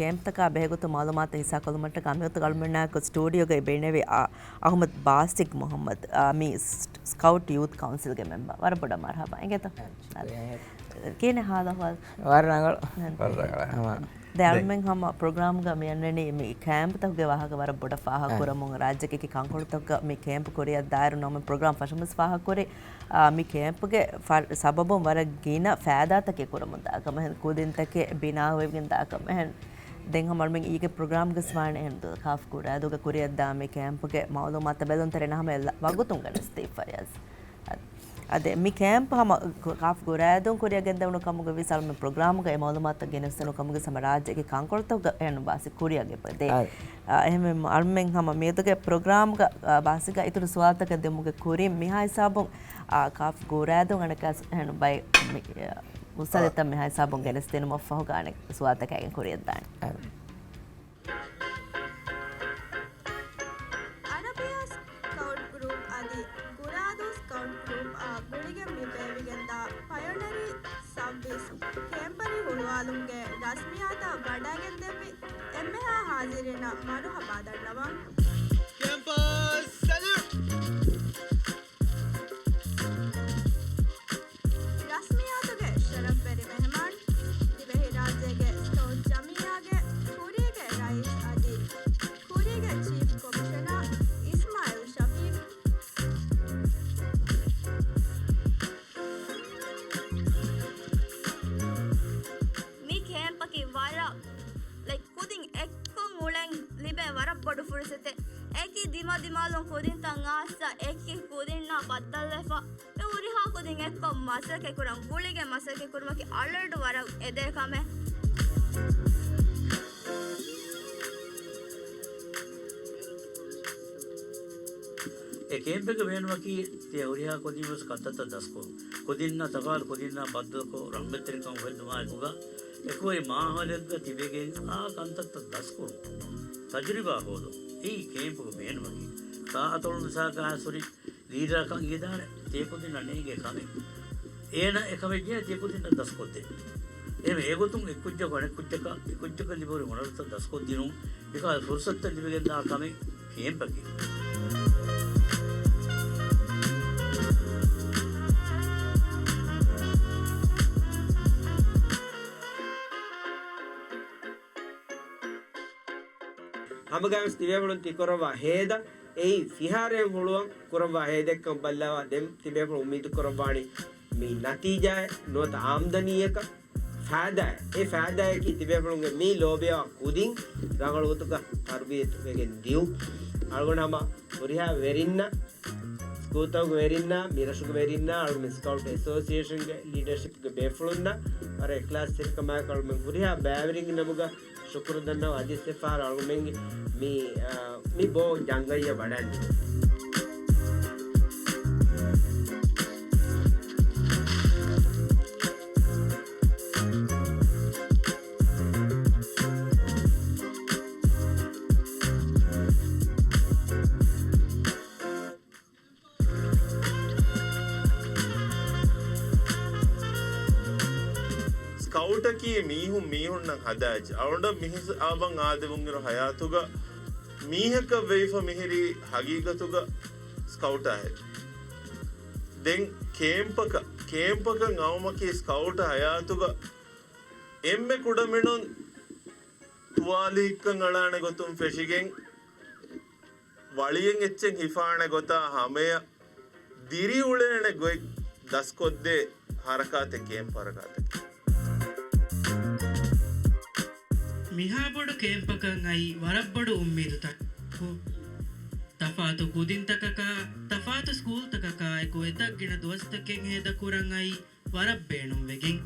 camp तक बेहगुत मालूमात हिस्सा कलमट कामियत कलमना को स्टूडियो के बेनेवे अहमद बासिक मोहम्मद मी स्काउट यूथ काउंसिल के मेंबर वर बड़ा मरहबा इंगे तो केने हाल हवाल वर नगल දැල්මෙන් හම ප්‍රෝග්‍රෑම් ಗ මෙන්නනේ මේ කැම්ප් තක වාහක වර බොඩ ෆාහ කරමුන් රාජ්‍යකේ කංකොල තක මේ කැම්ප් කොරියා දාරු නම ප්‍රෝග්‍රෑම් ෆෂමස් ෆාහ කොරේ මේ කැම්ප් ගේ සබබම් වර ගින ෆෑදා තක කරමුන් දාක මහන් කොදින් තක බිනා වෙගෙන් දාක මහන් දැන් හමල් මෙන් ඊගේ ප්‍රෝග්‍රෑම් ಗ ස්වාන හෙන්ද කාෆ් කොරා දොග කොරියා දා මේ කැම්ප් ගේ මාලුමාත බැලුන් තරේ නම වගුතුන් ගන ස්ටේ ෆයස් අද මේ කැම්ප් හම කාෆ් ගොරාදුන් කොරියා ගෙන්ද උණු කමුග විසල් මේ ප්‍රෝග්‍රෑම් ගේ මාලුමාත ගෙනස්සනු කමුග සමරාජ්‍යගේ කංකොල්ත එන බාසි කොරියා ගේ පදේ එහෙම අල්මෙන් හම මේතගේ ප්‍රෝග්‍රෑම් ಗ බාසික ඉතුරු සුවාතක දෙමුගේ කොරි මිහා හිසාබුන් කාෆ් ගොරාදුන් අනකස් එන බයි උසලත මිහා හිසාබුන් ගෙනස්තෙනු මොෆහ ගානේ සුවාතකයෙන් කොරියා දාන ಗೆ ರಸ್ಮಿಯಾದ ಬಡಾಗೆಂದೆವಿ ಎಮ್ಮೆಹ ಹಾಜಿರಿನ ಮರು ಹಬಾದಳ್ಳವ campus salute ರಸ್ಮಿಯಾದಗೆ Shroff berry ಮೆಹಮಾನ್ ದಿವೆಹಿ ರಾಜ್ಯಗೆ scout ಜಮಿಯಾಗೆ ಕೂರಿಗೆ ರೈಸ್ ಅದಿ ಕೂರಿಗೆ ಚೀಫ್ ಕಮಿಷನರ್ ಇಸ್ಮಾಯಿಲ್ ಶಫೀಕ್ बड़ फुर्सते एक ही दिमा दिमालों को दिन तंगासा एक ही को दिन ना बदल लेफा मैं उरी हाँ को दिन एक को मसल के कुरंग गुली के मसल के कुरमा की अलर्ट वारा एदे कामे एक कैंप के वेन वकी ते उरी हाँ को दिन बस कत्ता 10 को दिन ना तगाल को दिन ना बदल को रंगतरी का वेन दुआ होगा एक कोई माहौल का तिबेगे आ कंतत 10 को तजुर्बा होदो ई कैंप को मेन वगी ता अतोल साका सुरी लीडर का ईदान ते को दिन नेगे कामे एना एकवे जे ते को दिन 10 को दे एमे एगो तुम कुछ का लिबोरे मोनर तो 10 को दिनु बिका फुर्सत लिबेगे दा कामे कैंप की हमगाम तिबेबुन तिकोरवा हेदा एई फिहारे हुलुवन कुरवा हेदेक्कम बल्लावा देम तिबेबुन उम्मीद कुरवाणी मी नतीजा है नोत आमदनीयक फायदा है ए फायदा है कि तिबेबुन मी लोबेवा कुदिन रंगळुतुक तरबियत वेगे दिउ अळगुणම උරියා වෙරින්න ස්කූතවක වෙරින්න මිරසුක වෙරින්න අळු ස්කවුට් ඇසෝසියේෂන් ගේ ලීඩර්ෂිප් ගේ බේෆලුන්න අර ක්ලාස් සිරකම කල්ම උරියා බෑවරින් නමුග शुक्र दन्ना आदित्य फार आलमेंगे मी बो जंगलिया Badani ಸ್ಕೌಟಕಿ ಮೀಹುನ್ನ ಹದಾಜ್ ಅವಡ ಮಿಹಿಸ್ ಆಬಂ ಆದೆವುಂಗಿರ ಹಯಾತುಗ ಮೀಹಕ ವೈಫ ಮಿಹಿರಿ ಹಗೀಗತುಗ scout ಆಹೆ then ಕೇಂಪಕ ngawmaki scout ಹಯಾತುಗ ಎಮ್ಮೆ ಕುಡಮಿಣುನ್ ತುವಾಲಿ ಹಿಕ್ಕಂ ಅಳಾಣೆ ಗೊತ್ತುಂ ಫೆಶಿಗೆನ್ ವಳಿಯನ್ ಎಚ್ಚೆನ್ ಹಿಫಾಣೆ ಗೊತ್ತಾ ಹಮೆಯ ದಿರಿ ಉಳೇಣೆ ಗೊಯ್ ದಸ್ಕೊದ್ದೆ ಹರಕಾತೆ ಕೇಂಪ್ ಹರಕಾತೆ මිහාබොඩ කේම්පකන් අයි වරබ්බොඩ උම්මීදු තක්කු තෆාතු කුදින් තකකා තෆාතු ස්කූල් තකකා එකු එතක් ගෙන දොස්තකෙන් හේද කුරන් අයි වරබ්බේනුම් වෙගෙන්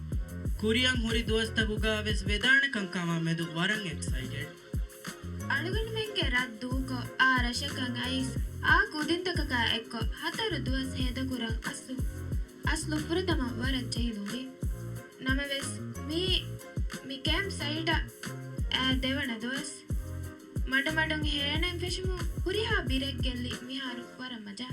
කුරියන් හුරි දොස්තකුගා වෙස් වෙදාන කංකාමා මෙදු වරන් එක්සයිටඩ් අලුගුන් මෙන්ගේ රද්දූකෝ ආරශකන් අයිස් ආ කුදින් තකකා එක්කො හතරු දොස් හේද කුරන් අස්ලු පුරතම වරත් ජහිදුවි නමවෙස් මී කැම්ප් සයිට දෙවන දොස් මඩමඩුන් හේනෙන් ෆෙෂමු හුරිහා බිරෙක් ගෙල්ලි මිහාරු වර මජා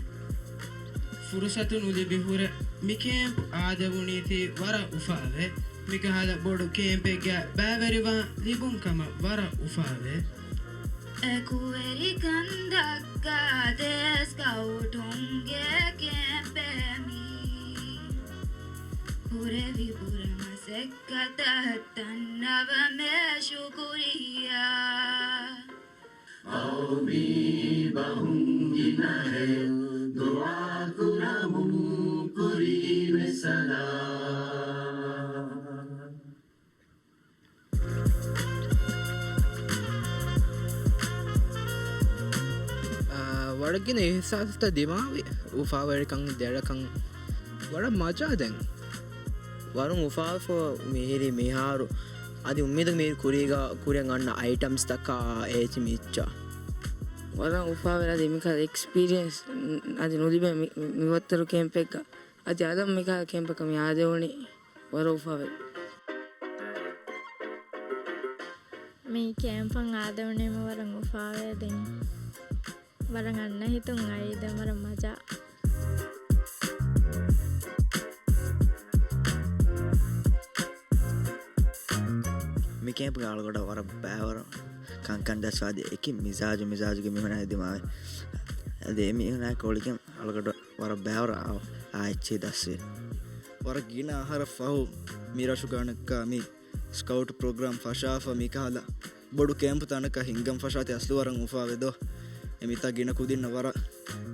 ෆුරුසතුන් උදි බිහුර මිකේම් ආදවුනීති වර උෆාවේ ಮಿಕಹಾಲ ಬೋಡು ಕೇಂಪೆಗೆ ಬ್ಯಾವೆರಿವ ಲಿಬುಂಕಮ ವರ ಉಫಾವೆ Ekueri kandakka deskautunge kempemi Kurevi burama sekkata tannava me shukuriya Aumi bahungina he dua kuramu kuri mesala වඩගෙන ඒසාත දෙමාවේ උපාවරකං දෙඩකං වඩ මජාදැන් වරුන් උපාෆෝ මිහිරි මිහාරු අධි උම්මිද මේ කුරීග කුරෙන් අන්න අයිටම්ස් තක්කා ඒචි මිච්චා වරන් උපාවෙලා දෙමිකල් එක්ස්පීරියන්ස් අධි නොදිබ මිවත්තරු කැම්ප එක අධි අදම් මිකා කැම්පක මේ ආදවනේ වර උපාවෙල මේ කැම්පන් ආදවනේම වරන් උපාවේ දෙන්න වරන් අන්න හිතුන් අයිද මර මජා මේ කැම්ප් ගාලකට වර බෑවර කංකන් දැස්වාද එක මිසාජුගේ මෙහන ඇදමාව ඇදේ මිහනයි කෝලිකම් අලකට වර බෑවර ආච්චේ දස්සේ වර ගින ආහාර ෆහු මීරශුගානක්කා මේ ස්කවට් ප්‍රෝග්‍රම් ෆශාෆ මිකහලා බොඩු කැම්ප් තනක හිංගම් ෆශාති අස්ලුවරන් උපාවෙදෝ එමිතා ගෙන කුදින්න වර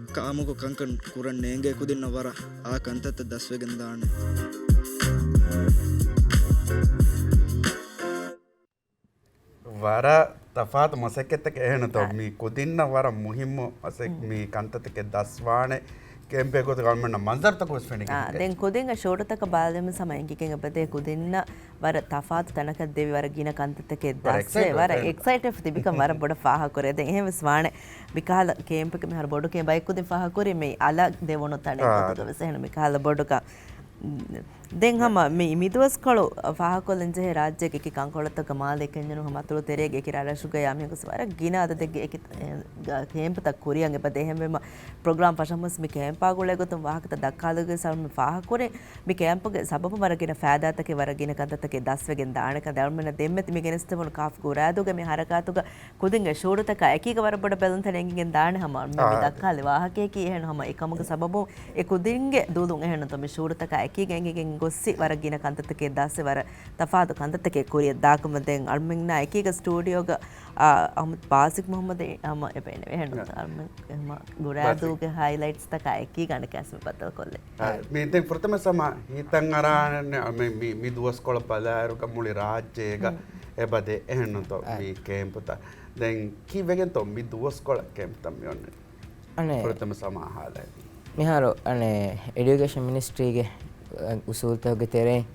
කාමුක කංකන් කුරන් නේගේ කුදින්න වර ආ කන්තත දස්වගෙන් දාන්න වර තෆාත් මසෙක්කෙත්තක එහෙනතෝ මේ කුදින්න වර මුහිම්ම අසෙක් මේ කන්තතක දස්වානේ කෙම්පෙකොත ගල්මන්න මන්සර්තක උස්වෙනික දැන් කුදින්න ෂෝටතක බාලදෙම සමයන්කිකෙන් අපතේ කුදින්න වර තෆාත් තනක දෙවි වර ගින කන්තතක දස්සේ වර එක්සයිටඩ් තිබිකම් වර බොඩ ෆාහ කරේ දැන් එහෙම ස්වානේ මිකාල කේම්පක මෙහර බොඩ කේ බයික් කුදින් ෆාහ කරේ මේ අල දෙවොන තනේ කොතක වෙසෙන මිකාල බොඩක දැන් හම මේ මිදුවස් කළු ෆාහ කොලෙන් ජේ රාජ්‍යක කි කංකොලතක මාලේ කෙන්ජනු හම අතුරු තෙරේගේ කි රාජසුග යාමියක ස්වර ගින අද දෙගේ එක කේම්ප තක් කොරියන්ගේ පදේ හැමෙම ප්‍රෝග්‍රෑම් පශමස් මේ කේම්පා ගොලේ ගොතම් වාහකත දක්කාලගේ සල්ම ෆාහ කොරේ මේ කේම්පගේ සබබ වරගෙන ෆෑදාතක වරගෙන කන්තතක දස්වගෙන් දානක දල්මන දෙම්මෙති මේ ගෙනස්තමන කාෆ් ගොරාදුගේ මේ හරකාතුක කුදින්ගේ ෂෝඩතක එකීක වර බඩ බැලන් තලෙන්ගෙන් දාන හම මේ දක්කාලේ වාහකේ කි එහෙන හම එකමක සබබ ඒ කුදින්ගේ දූදුන් එහෙන තම ෂෝඩතක එකීගෙන් ගොස්සි වරගෙන කන්තතකේ දාසේ වර තෆාදු කන්තතකේ කුරිය දාකම දෙන් අල්මින්නා එකීක ස්ටුඩියෝග අහමද් පාසික් මොහම්මද අම එපෙන එහෙන අල්ම ගොරාදුගේ හයිලයිට්ස් තක එකී ගණ කැස්ම පතල් කොල්ලේ මේ දැන් ප්‍රථම සම හිතන් අරාන මේ දුවස් කොළ පලාරුක මුලි රාජ්‍යයක එබදේ එහෙන තෝ මේ කේම්පත දැන් කීවෙගෙන් තෝ මේ දුවස් කොළ කේම්ප තමයි යන්නේ අනේ ප්‍රථම සමාහාලයි මිහාරෝ අනේ එඩියුකේෂන් මිනිස්ට්‍රීගේ උසූල්තවගේ තෙරේ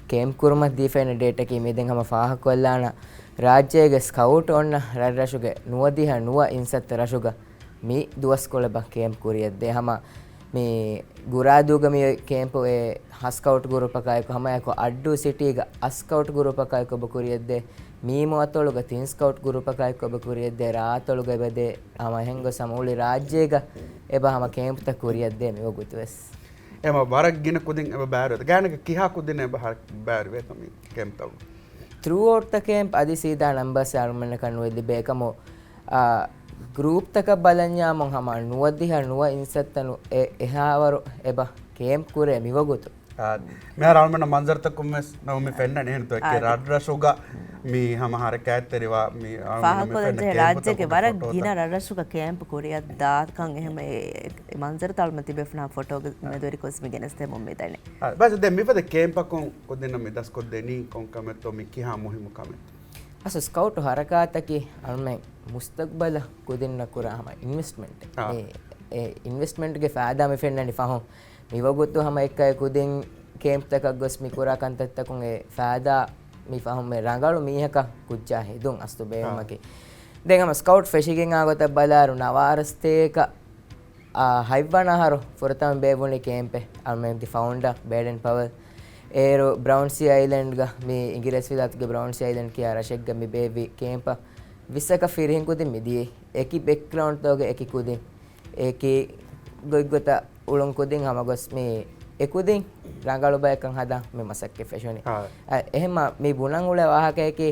කේම් කුරුමත් දීෆෙන ඩේටා කී මේ දැන් හම ෆාහ කොල්ලාන රාජ්‍යයේ ස්කවුට් ඔන්න රටරශුගේ නුවදිහ නුව ඉන්සත් රශුග මේ දුවස් කොළබ කේම් කුරියද දෙහම මේ ගුරාදුග මේ කේම්ප් ඒ හස්කවුට් ගුරුපකායක හමයක අඩ්ඩු සිටිග අස්කවුට් ගුරුපකායක ඔබ කුරියද මේ මොතොලුග තින් ස්කවුට් ගුරුපකායක ඔබ කුරියද රාතොලුග බෙදේ හම හෙංග සමූලි රාජ්‍යයක එබ හම කේම්ප් ත කුරියද මේ ඔගුතුස් එම වරක් ගෙන කුදින් එබ බෑරුවද ගෑනක කිහා කුදින එබ බෑරුවේ තමයි කේම්ප් තව throughout the camp adi sida numbers armana kanwedi bekamo group taka balanya mon hama nuwadiha nuwa insattanu ehavaru eba camp kure miwagutu මෙහර අල්මන මන්සර් තකුම් මෙස් නව මේ ෆෙන්න නේ හින්තෝ එක්ක රාජ්‍යසුග මේ හමහර කෑත්තරිවා මේ ෆාහකොලෙන් රාජ්‍යගේ වර ගින රාජ්‍යසුග කැම්ප් කොරියා දාකන් එහෙම මන්සර් තල්ම තිබෙෆනා ෆොටෝ මෙදොරි කොස්මි ගෙනස්තේ මොම් මෙතනේ බස් දැන් මිපද කැම්ප් කොන් කොදෙන්න මෙදස් කොදෙනි කොන් කමෙතෝ මි කිහා මුහිමු කමෙත් අස ස්කවුට් හරකාතකි අල්මෙන් මුස්තක්බල කොදෙන්න කුරාම ඉන්වෙස්ට්මන්ට් ඒ ඉන්වෙස්ට්මන්ට් ගේ ෆාදා මෙ ෆෙන්නනි ෆහොම් මිවගොත්තු හම එක්කයි කුදින් කේම්ප් තකක් ගොස් මිකුරා කන්තත්තකුන් ඒ ෆෑදා මිෆහම් මේ රංගලු මීහක කුච්චා හිදුන් අස්තු බේමකි දෙගම ස්කවුට් ෆෙෂිගෙන් ආගොත බලාරු නවාරස්තේක හයිවනහරු ෆොරතම බේවුනි කේම්පේ අල්මෙන් ದಿ ෆවුන්ඩර් බේඩන් පවල් ඒරෝ බ්‍රවුන්සි අයිලන්ඩ් ಗ මේ ඉංග්‍රීසි විලාත්ගේ බ්‍රවුන්සි අයිලන්ඩ් කියා රෂෙක් ಗ මේ බේවි කේම්ප විසක ෆිරින් කුදින් මිදී ඒකි බෑග්ග්‍රවුන්ඩ් තෝගේ ඒකි කුදින් ඒකි ගොයිගොත උලුන් කුදින් හම ගොස් මේ එකුදින් රංගලු බයකන් හදා මේ මසක්කේ ෆැෂනි එහෙම මේ බුණන් උල වාහකයකි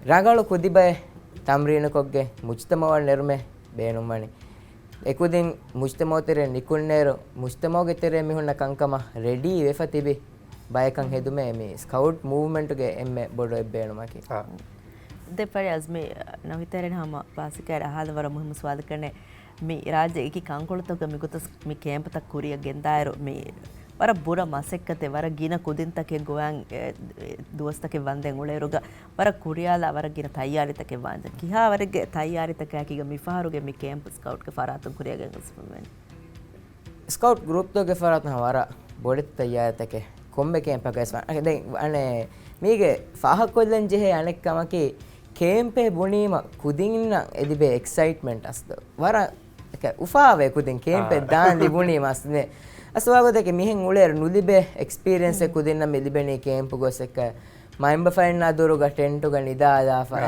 රංගලු කුදිබය තම්රීන කොග්ගේ මුජ්තමවල් නිර්මේ බේනුම්මනි එකුදින් මුජ්තමෝතරේ නිකුන්නේරු මුජ්තමෝගේ තෙරේ මිහුන්න කංකම රෙඩි වෙෆතිබි බයකන් හෙදුමේ මේ ස්කවුට් मूवमेंट ಗೆ ಎಮ್ಮೆ ಬೊಡು ಎಬ್ಬೇಣುಮಕಿ දෙපරි අස්මේ නවිතරෙන් හම පාසිකර අහදවර මුහිම ස්වාද කරනේ මේ රාජ්‍ය ඒකි කංකොලතක මිගොතස් මේ කැම්පතක් කුරිය ගෙන්දායරෝ මේ වර බුර මසෙක්කතේ වර ගින කුදින්තකේ ගෝයන් දුවස්තකේ වන්දෙන් උලේරුග වර කුරියාලා වර ගින තයාරිතකේ වන්ද කිහා වරගේ තයාරිතක කිග මිෆාරුගේ මේ කැම්ප් ස්කවුට් ක ෆරාතුන් කුරියගෙන් ස්පමෙන් ස්කවුට් ගෲප් තෝගේ ෆරාතුන් වර බොඩෙත් තයාරිතකේ කොම්බೆ ಕ್ಯಾಂಪ್ ಗೈಸ್ ಅದೇ ಅನೆ ಮೀಗೆ ಫಾಹಕೊಲ್ಲನ್ ಜೆಹೆ ಅನೆಕ್ಕಮಕಿ ಕೇಂಪೆ ಬುಣೀಮ ಕುದಿನ್ನ ಎದಿಬೆ ಎಕ್ಸೈಟ್ಮೆಂಟ್ ಅಸ್ತು ವರ ಉಫಾವೆ ಕುದಿನ್ ಕೇಂಪೆ ದಾಂದಿ ಬುಣೀಮ ಅಸ್ನೆ ಅಸವಾಗೋದಕ್ಕೆ ಮಿಹೆಂ ಉಳೇರು ನುಲಿಬೆ ಎಕ್ಸ್ಪೀರಿಯನ್ಸ್ ಕುದಿನ್ನ ಮಿಲಿಬೆನಿ ಕೇಂಪ್ ಗೋಸೆಕ್ಕ ಮೈಂಬ ಫೈನ್ ಆದೂರುಗ ಟೆಂಟುಗ ನಿದಾದ ಫೈ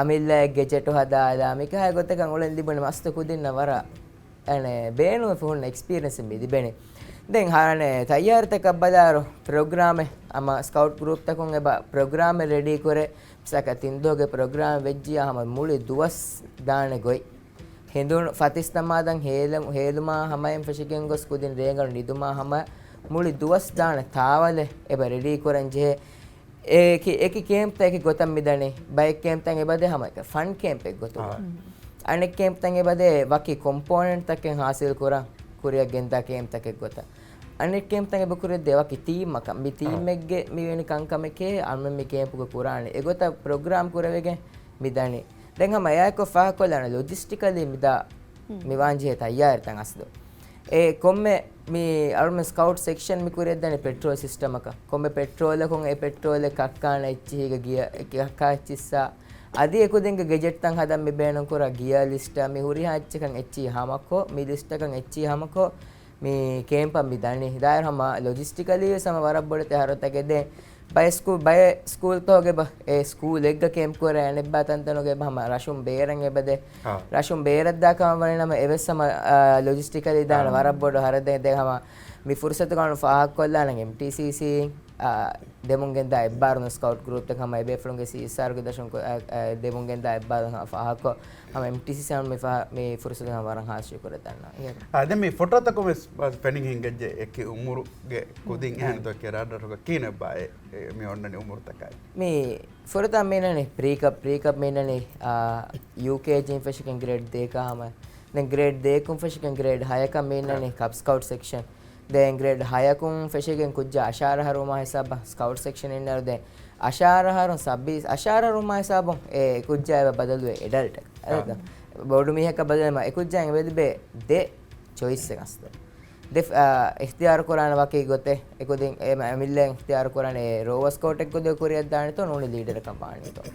ಅಮಿಲ್ಲ ಗೆಜೆಟು ಹದಾದ ಮಿಕ ಹಾಗೆ ಗೊತ್ತಕ ಉಳೆನ್ ದಿಬಣಿ ಮಸ್ತ್ ಕುದಿನ್ನ ವರ ಅನೆ ಬೇನು ಫೋನ್ ಎಕ್ಸ್ಪೀರಿಯನ್ಸ್ ಮಿಲಿಬೆನಿ දැන් හරනේ තයාරිතක බදාරු ප්‍රෝග්‍රෑම් අම ස්කවුට් ගෲප් තකුන් එබ ප්‍රෝග්‍රෑම් රෙඩි කරේ සක තින්දෝගේ ප්‍රෝග්‍රෑම් වෙජ්ජියා හම මුලි දුවස් දානේ ගොයි හින්දුන් ෆතිස් තමාදන් හේලුමා හමයන් ෆෂිකෙන් ගොස් කුදින් රේගල් නිදුමා හම මුලි දුවස් දානේ තාවලේ එබ රෙඩි කරන් ජේ ඒකි කැම්ප් තකි ගොතම් මිදනේ බයික් කැම්ප් තන් එබදේ හම එක ෆන් කැම්ප් එක ගොතෝ අනෙක් කැම්ප් තන් එබදේ වකි කොම්පොනන්ට් තකෙන් හාසිල් කරා ಕುರಿಯ ಗೆಂತ ಕೇಮ್ ತಕೆ ಗೊತ್ತ ಅನೆಟ್ ಕೇಮ್ ತಂಗೆ ಬಕುರೆ ದೇವಕಿ ಟೀಮ್ ಮಕ ಮಿ ಟೀಮ್ ಮೆಗ್ಗೆ ಮಿ ವೆನಿ ಕಂಕಮಕೆ ಅಮ್ಮ ಮಿ ಕೇಮ್ ಪುಗ ಕುರಾನೆ ಎಗೊತ ಪ್ರೋಗ್ರಾಮ್ ಕುರವೆಗೆ ಮಿದಾನಿ ದೆಂಗ ಮಯಾಕೊ ಫಾ ಕೊಲನ ಲಾಜಿಸ್ಟಿಕಲಿ ಮಿದಾ ಮಿವಾಂಜಿ ತಯಾರ್ ತಂ ಅಸ್ದು ಎ ಕೊಮ್ಮೆ ಮಿ ಅರ್ಮ ಸ್ಕೌಟ್ ಸೆಕ್ಷನ್ ಮಿ ಕುರೆದ್ದನೆ ಪೆಟ್ರೋಲ್ ಸಿಸ್ಟಮ್ ಅಕ ಕೊಮ್ಮೆ ಪೆಟ್ರೋಲ್ ಕೊಂ ಎ ಪೆಟ್ರೋಲ್ ಕಕ್ಕಾನ ಇಚ್ಚಿ ಹಿಗ ಗಿಯ ಕಕ್ಕಾ ಚಿಸ್ಸಾ අද එකුදෙන්ග ගෙජෙට් තන් හදම් මේ බෑනන් කර ගියා ලිස්ට් මේ හුරි හච්චකන් එච්චි හමකෝ මේ ලිස්ට් එකන් එච්චි හමකෝ මේ කේම්ප මි දන්නේ හිදායර හම ලොජිස්ටිකලි සම වරක් බොඩ te harotake de bay school toge ba e school egga camp kore ane ba tantanoge ba hama rashum beeren ebade rashum beerak da kam wani nama evessama logistically dana warak bodu harade de hama mi fursatu kanu fahak kollana MTCC දෙමුන්ගෙන් දා එබ්බාරුන scout group එක හම එබේ ෆ්ලොන්ගේ CSR ගේ දශම දෙමුන්ගෙන් දා එබ්බාරුන ෆහක හම MTC සම් මේ ෆුර්සත හම වරන් හාස්‍ය කර දන්නා දැන් මේ ෆොටෝ තකම පෙනින් හින්ගෙජ්ජ එක උමුරුගේ කුදින් එහෙන තෝ කෙරාඩරක කින බය මේ ඔන්නනේ උමුරු තකයි මේ ෆොරත මේනනේ ප්‍රීකප් මේනනේ UK ජින් ෆෙෂකන් ග්‍රේඩ් 2 එක හම දැන් ග්‍රේඩ් 2 කුම් ෆෙෂකන් ග්‍රේඩ් 6 එක මේනනේ කප් ස්කවුට් සෙක්ෂන් දැන් ග්‍රේඩ් 6 කුම් ෆෙෂකන් කුජ්ජ අශාරහරුමා හිසබ ස්කවුට් සෙක්ෂන් ඉන්නර දැන් අශාරහරුන් සබ්බි අශාරහරුමා හිසබ ඒ කුජ්ජ ඒ බදලුවේ එඩල්ට් හරිද බෝඩු මිහක බදලම ඒ කුජ්ජන් වෙදබේ දෙ choice එක අස්ත දෙ ඉක්තියාර කරන වකී ගොතේ එකොදින් ඒ මිල්ලෙන් ඉක්තියාර කරන්නේ රෝවර් ස්කවුට් එක ගොඩ කොරියක් දාන්න තෝ නෝනි ලීඩර් කම්පානි තෝ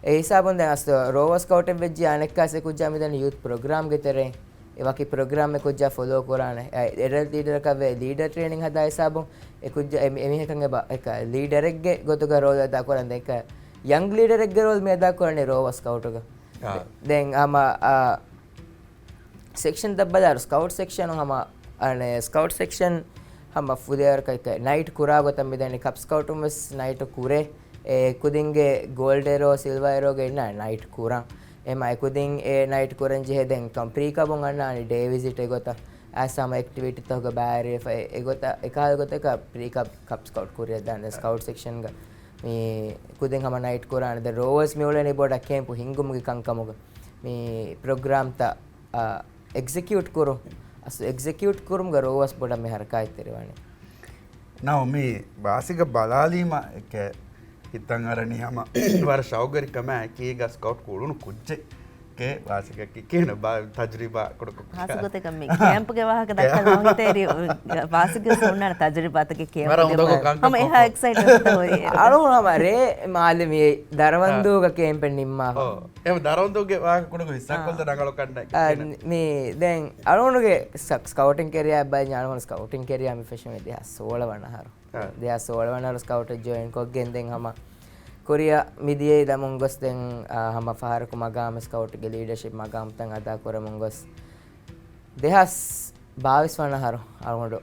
ඒ හිසබන් දැන් අස්ත රෝවර් ස්කවුට් එක වෙජ්ජි අනෙක්කාසේ කුජ්ජ මිදන් යූත් ප්‍රෝග්‍රෑම් ගෙතරේ එවකි ප්‍රෝග්‍රෑම් එක කුජ්ජ ෆලෝ කරානේ එඩල්ට් ලීඩර් කවේ ලීඩර් ට්‍රේනින් හදා හිසබන් ඒ කුජ්ජ එමිහකන් එක ලීඩර් එකගේ ගොතක රෝල් දා කරන් දෙක යංග් ලීඩර් එකගේ රෝල් මේ දා කරන්නේ රෝවර් ස්කවුට් එක දැන් ආම सेक्शन दब्बदार स्काउट सेक्शन हम अने स्काउट सेक्शन हम फुदेर कई नाइट कुरा गोतम बिदानी कप स्काउट मस नाइट कुरे ए कुदिंगे गोल्ड एरो सिल्वर एरो गे ना नाइट कुरा ए माय कुदिंग ए नाइट कुरन जे दें कंप्री का बोंगना डे विजिट ए गोता ऐसा एक्टिविटी तो बार ए गोता एकाल गोता का प्री कप स्काउट कुरे दान स्काउट सेक्शन गा मी कुदिंग हम नाइट कुरा द रोवर्स मेवले बोडा कैंप हिंगुम गे कंकमुग मी प्रोग्राम ता एक्सिक्यूट करो असो एक्सिक्यूट करूम गरोवस बोडा में हरकाय तेरेवानी now me basic balalima ke hitan arani hama war shawgari kama ki ga scout kulunu kujje ke basic ki kena ba tajriba kodko hasugote kamme camp ge wahaka dakka mohiteri basic sunna tajriba take camp ge hama eha excited hoye aro hamare malimi darawando ga camp nimma එම දරවන්දුගේ වාහක kodko hissak kolda nagalo kanna me den aronuge scouting career by ඥානවල scouting career me fashion me 2016 haru 2016 scout join ko gen den hama korea midiye da mongos den hama fahar ko magam scout ge leadership magam tan ada kore mongos dehas 22 haru arondo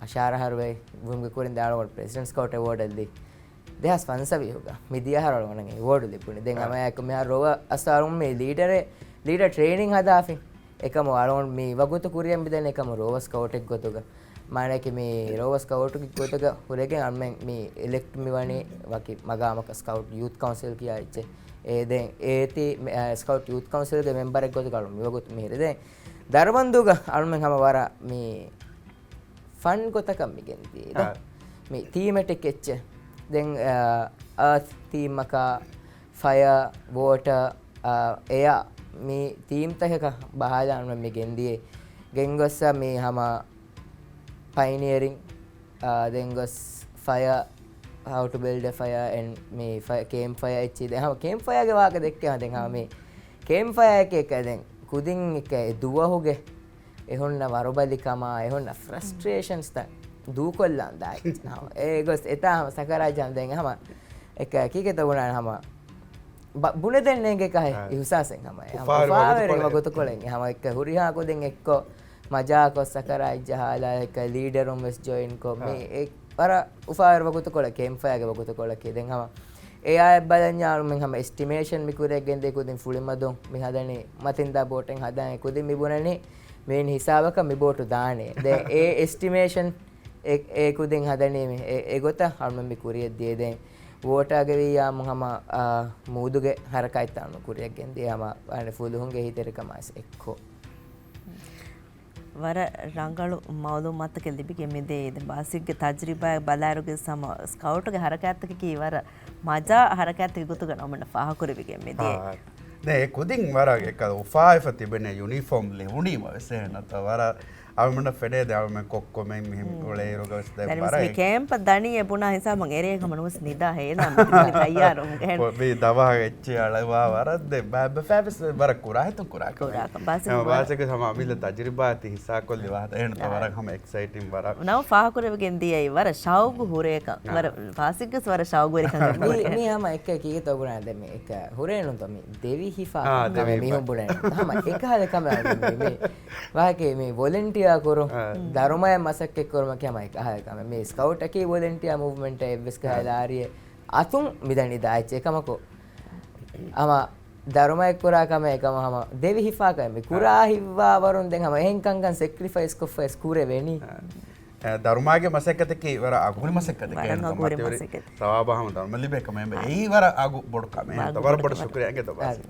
අශාර හරුවේ වුම්ගේ කුරින් දාලවට president scout award එකදී දෙහස් 500 හුගා මිදියා හරවල වණන් අවෝඩ් ලිපුනේ දැන් අමයක මෙහා රෝව අසාරුම් මේ ලීඩර් ට්‍රේනින් හදාෆි එකම අලෝන් මේ වගුතු කුරියන් බෙදෙන එකම රෝව ස්කවුට් එක ගොතුග මානක මේ රෝව ස්කවුට් එක ගොතුග හුරේගෙන් අම්මෙන් මේ ඉලෙක්ට් මිවණේ වකි මගාමක ස්කවුට් යූත් කවුන්සිල් කියා ඉච්චේ ඒ දැන් ඒති ස්කවුට් යූත් කවුන්සිල් ගේ මෙම්බර් එක ගොතුග අලුම් මේ වගුතු මේ දැන් දරබන්දුග අලුම්ෙන් හැම වර මේ ෆන් ගොතකම් මිගෙන්දී මේ තීමැටික් එච්ච දැන් අර්ත් තීම් එක ෆයර් වෝටර් එයා මේ තීම් තහක බහලාන්න මේ ගෙන්දියේ ගෙන්ගොස්ස මේ හම පයිනියරින් දෙන්ගොස් fire how to build a fire and මේ කේම් ෆයර් එච්චි දැන් හම කේම් ෆයර්ගේ වාක දෙක්කම දැන් හම මේ කේම් ෆයර් එක දැන් කුදින් එක දුවහුගේ එහොන්න වරබලිකම එහොන්න ෆ්‍රස්ට්‍රේෂන්ස් ත දූ කොල්ලන් දායි ඒ ගොස් එතාම සකරාජන් දැන් හම එක කීකේ තවුණා හම බුණ දෙන්නේ එකයි ඉහුසාසෙන් තමයි ෆාවරේ වගොත කොලෙන් හැම එක හුරිහා කොදෙන් එක්ක මජා කොස්ස කරා ජහලා එක ලීඩර් උම්ස් ජොයින් කො මේ එක් වර උෆාවර වගොත කොල කේම් ෆයර්ගේ වගොත කොල කේදෙන් හැම ඒ අය බලන්යාරු මෙන් හැම එස්ටිමේෂන් මිකුරේ ගෙන්දේ කොදින් ෆුලින් මදොන් මේ හදනේ මතින්දා බෝටෙන් හදානේ කොදින් මිබුණනේ මේන් හිසාවක මිබෝටු දානේ දැන් ඒ එස්ටිමේෂන් ඒ කොදින් හදනේ මේ ඒ ගොත හල්ම මිකුරිය දියේ දැන් වෝටාගවීයා මොහම මූදුගේ හරකයිතාන්න කුරියක් ගෙන්දී හම අන ෆුළුහුන්ගේ හිතෙරකමස් එක්කෝ ವರ ರಂಗಳು ಮೌಲು ಮತ್ತಕ್ಕೆ ಲಿಬಿಗೆ ಮಿದೆ ಇದು ಬಾಸಿಗೆ ತಜ್ರಿಬಾ ಬಲಾರುಗೆ ಸಮ ಸ್ಕೌಟ್ಗೆ ಹರಕಾತಕ್ಕೆ ಕಿ ವರ ಮಜಾ ಹರಕಾತಕ್ಕೆ ಗೊತ್ತುಗ ನಮ್ಮನ್ನ ಫಾಹಕುರಿವಿಗೆ ಮಿದೆ නේ කුදින් වර එක උපායව තිබෙන යුනිෆෝම් ලෙවුණීම වෙසෙනත වර අවමන ෆෙඩේ දවම කොක්කොමෙන් මෙහෙම ඔලේ රෝගස් දැන් වර මේ කැම්ප් දණියේ පුනා හිසා මං එරේක මනුස් නිදා හේනම් මිතුනි කයියාරොම් ගහන මේ දවා එච්ච අලවා වරද්ද බබ ෆැබස් වර කුරා හිතු කුරා වාසික සමාමිල තජරිබාති හිසා කොල්ලි වාත එන තවර හැම එක්සයිටින් වර නව ෆාහකුරෙවගෙන් දියයි වර ශෞගු හුරේක වර වාසික වර ශෞගු එරකන් මේ හැම එක කීක තවුණා දැන් මේ එක හුරේනු තමයි දෙවි හිෆා මේ හොඹුනේ හැම එක හදකම මේ වාකේ මේ වොලන්ටියර් करो दारोमाय मसक के करो क्या माइक है का मैं स्काउट के वॉलंटियर मूवमेंट है विस्का आ रही है आतुम मिदनी दाय चे कमको ama दारोमाय कोरा का मैं कम हम देवी हिफा का मैं कुरा हिवा वरुण देंग हम हें कंगन सैक्रिफाइस को फेस कुरे वेनी दारुमागे मसकते की वर आगुरी मसकते के सवाब हम दरमली बे कमे ए वर आगु बोड़ का मैं तो वर बड़ शुक्रिया के तो बस